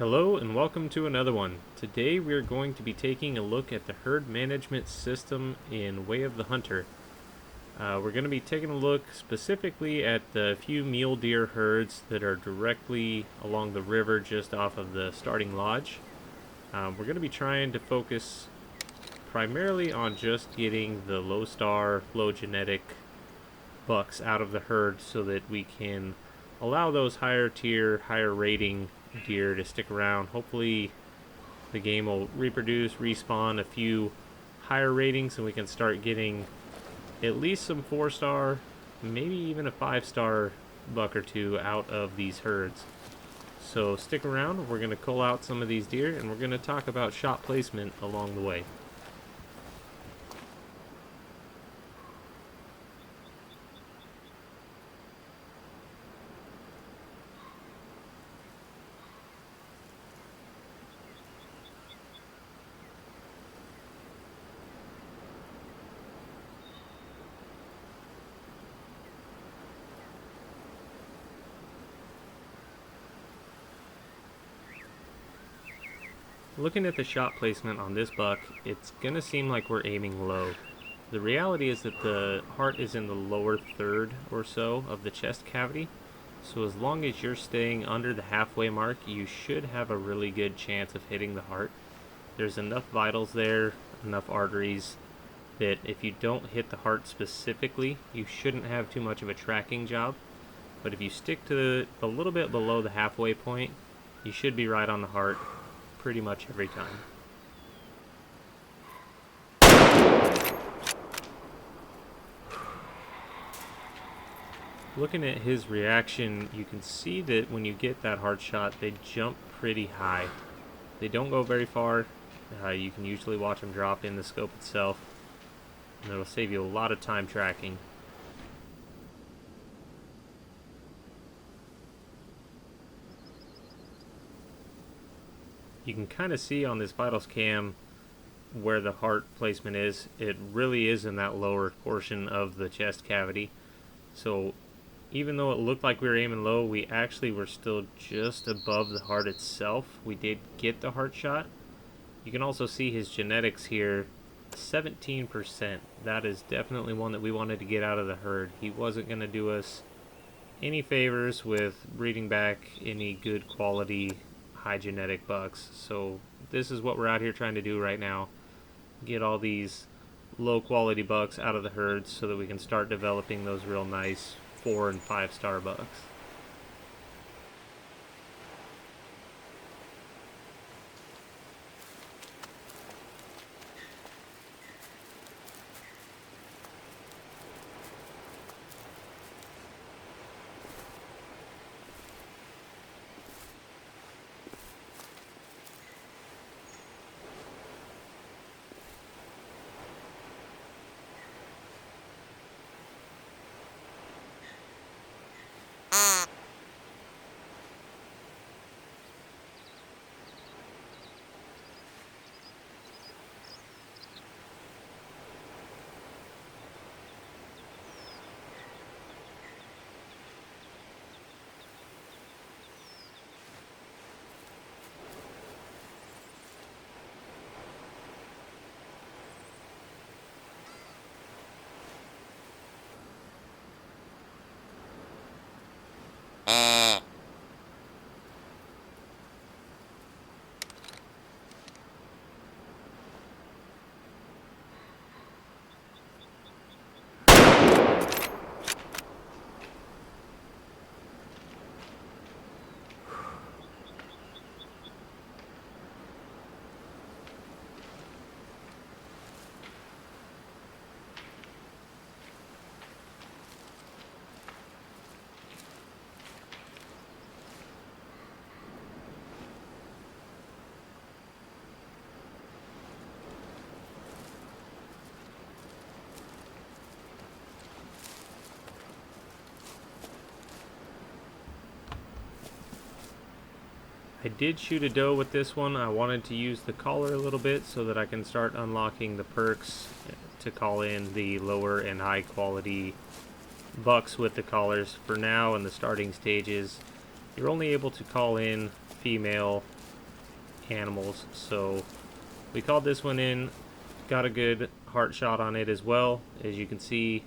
Hello and welcome to another one. Today we are going to be taking a look at the herd management system in Way of the Hunter. We're going to be taking a look specifically at the few mule deer herds that are directly along the river just off of the starting lodge. We're going to be trying to focus primarily on just getting the low star, low genetic bucks out of the herd so that we can allow those higher tier, higher rating deer to stick around. Hopefully the game will reproduce, respawn a few higher ratings and we can start getting at least some 4-star, maybe even a 5-star buck or two out of these herds. So stick around, we're going to cull out some of these deer and we're going to talk about shot placement along the way. Looking at the shot placement on this buck, it's going to seem like we're aiming low. The reality is that the heart is in the lower third or so of the chest cavity, so as long as you're staying under the halfway mark, you should have a really good chance of hitting the heart. There's enough vitals there, enough arteries, that if you don't hit the heart specifically, you shouldn't have too much of a tracking job. But if you stick to a little bit below the halfway point, you should be right on the heart pretty much every time. Looking at his reaction, you can see that when you get that heart shot, they jump pretty high. They don't go very far. You can usually watch them drop in the scope itself, and it'll save you a lot of time tracking. You can kind of see on this vitals cam where the heart placement is. It really is in that lower portion of the chest cavity. So even though it looked like we were aiming low, we actually were still just above the heart itself. We did get the heart shot. You can also see his genetics here, 17%. That is definitely one that we wanted to get out of the herd. He wasn't going to do us any favors with breeding back any good quality high genetic bucks. So this is what we're out here trying to do right now. Get all these low quality bucks out of the herds so that we can start developing those real nice 4 and 5-star bucks. I did shoot a doe with this one. I wanted to use the collar a little bit so that I can start unlocking the perks to call in the lower and high quality bucks with the collars. For now, in the starting stages, you're only able to call in female animals. So we called this one in, got a good heart shot on it as well. As you can see,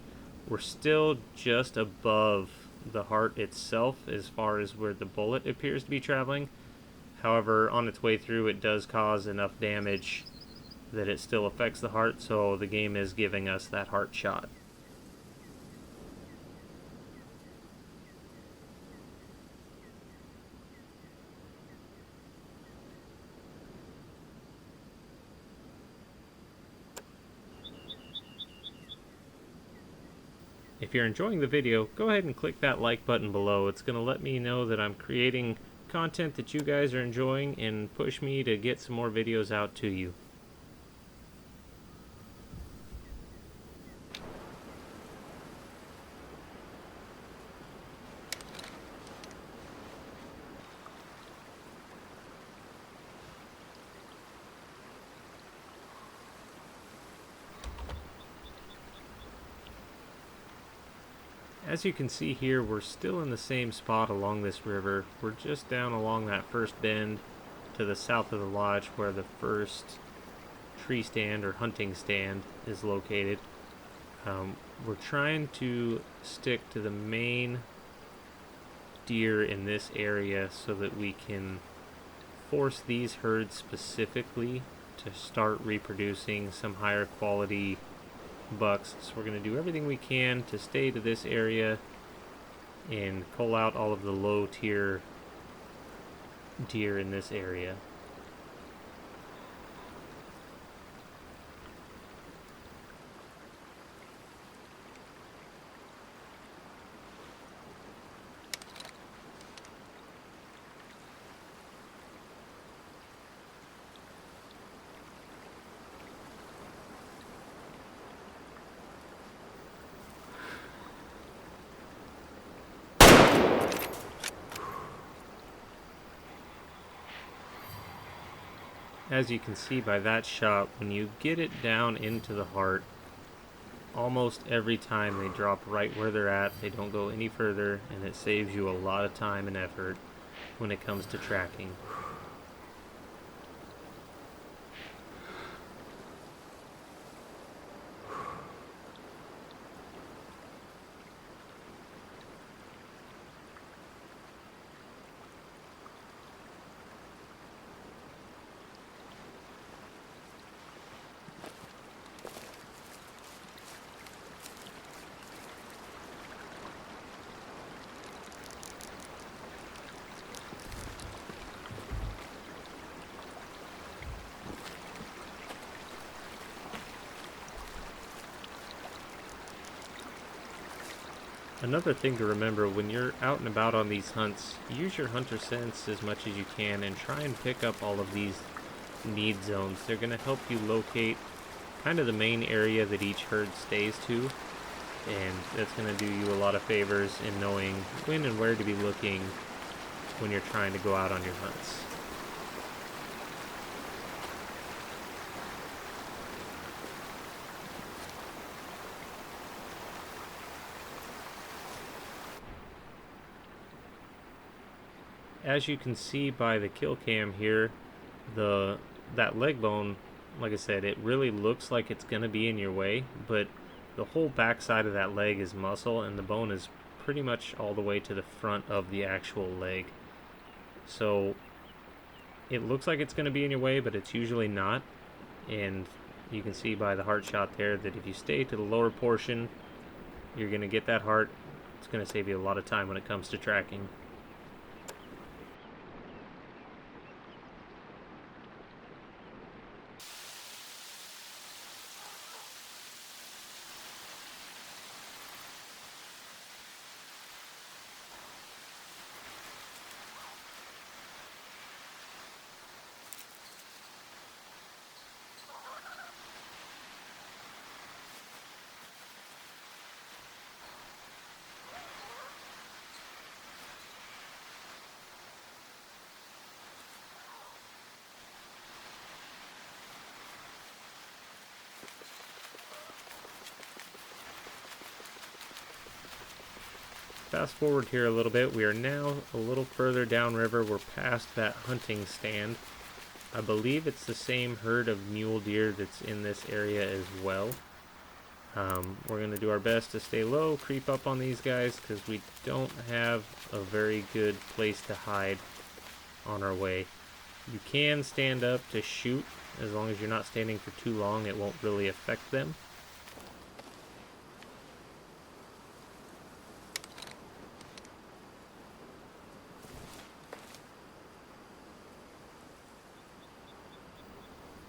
we're still just above the heart itself as far as where the bullet appears to be traveling. However, on its way through, it does cause enough damage that it still affects the heart, so the game is giving us that heart shot. If you're enjoying the video, go ahead and click that like button below. It's going to let me know that I'm creating content that you guys are enjoying and push me to get some more videos out to you. As you can see here, we're still in the same spot along this river. We're just down along that first bend to the south of the lodge where the first tree stand or hunting stand is located. We're trying to stick to the main deer in this area so that we can force these herds specifically to start reproducing some higher quality bucks. So we're going to do everything we can to stay to this area and cull out all of the low tier deer in this area. As you can see by that shot, when you get it down into the heart, almost every time they drop right where they're at. They don't go any further, and it saves you a lot of time and effort when it comes to tracking. Another thing to remember when you're out and about on these hunts, use your hunter sense as much as you can and try and pick up all of these need zones. They're going to help you locate kind of the main area that each herd stays to, and that's going to do you a lot of favors in knowing when and where to be looking when you're trying to go out on your hunts. As you can see by the kill cam here, that leg bone, like I said, it really looks like it's going to be in your way, but the whole back side of that leg is muscle, and the bone is pretty much all the way to the front of the actual leg. So it looks like it's going to be in your way, but it's usually not. And you can see by the heart shot there that if you stay to the lower portion, you're going to get that heart. It's going to save you a lot of time when it comes to tracking. Fast forward here a little bit, we are now a little further downriver. We're past that hunting stand, I believe it's the same herd of mule deer that's in this area as well. We're going to do our best to stay low, creep up on these guys, because we don't have a very good place to hide on our way. You can stand up to shoot. As long as you're not standing for too long, it won't really affect them.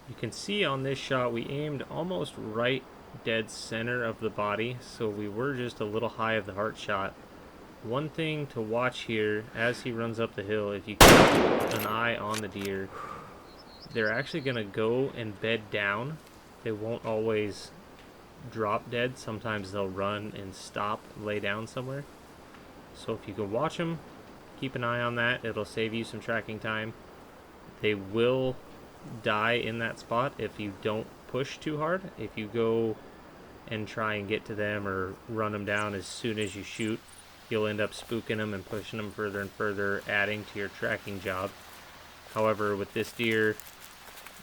You can see on this shot we aimed almost right dead center of the body, so we were just a little high of the heart shot. One thing to watch here as he runs up the hill, if you keep an eye on the deer, they're actually going to go and bed down. They won't always drop dead. Sometimes they'll run and stop, lay down somewhere. So if you can watch them, keep an eye on that. It'll save you some tracking time. They will die in that spot if you don't push too hard. If you go and try and get to them or run them down as soon as you shoot, you'll end up spooking them and pushing them further and further, adding to your tracking job. However, with this deer,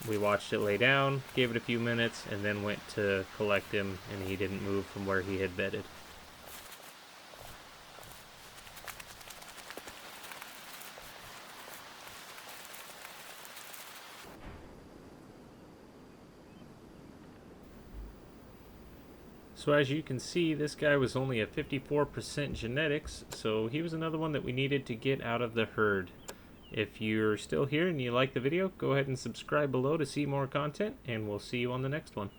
we watched it lay down, gave it a few minutes, and then went to collect him, and he didn't move from where he had bedded. So as you can see, this guy was only a 54% genetics, so he was another one that we needed to get out of the herd. If you're still here and you like the video, go ahead and subscribe below to see more content, and we'll see you on the next one.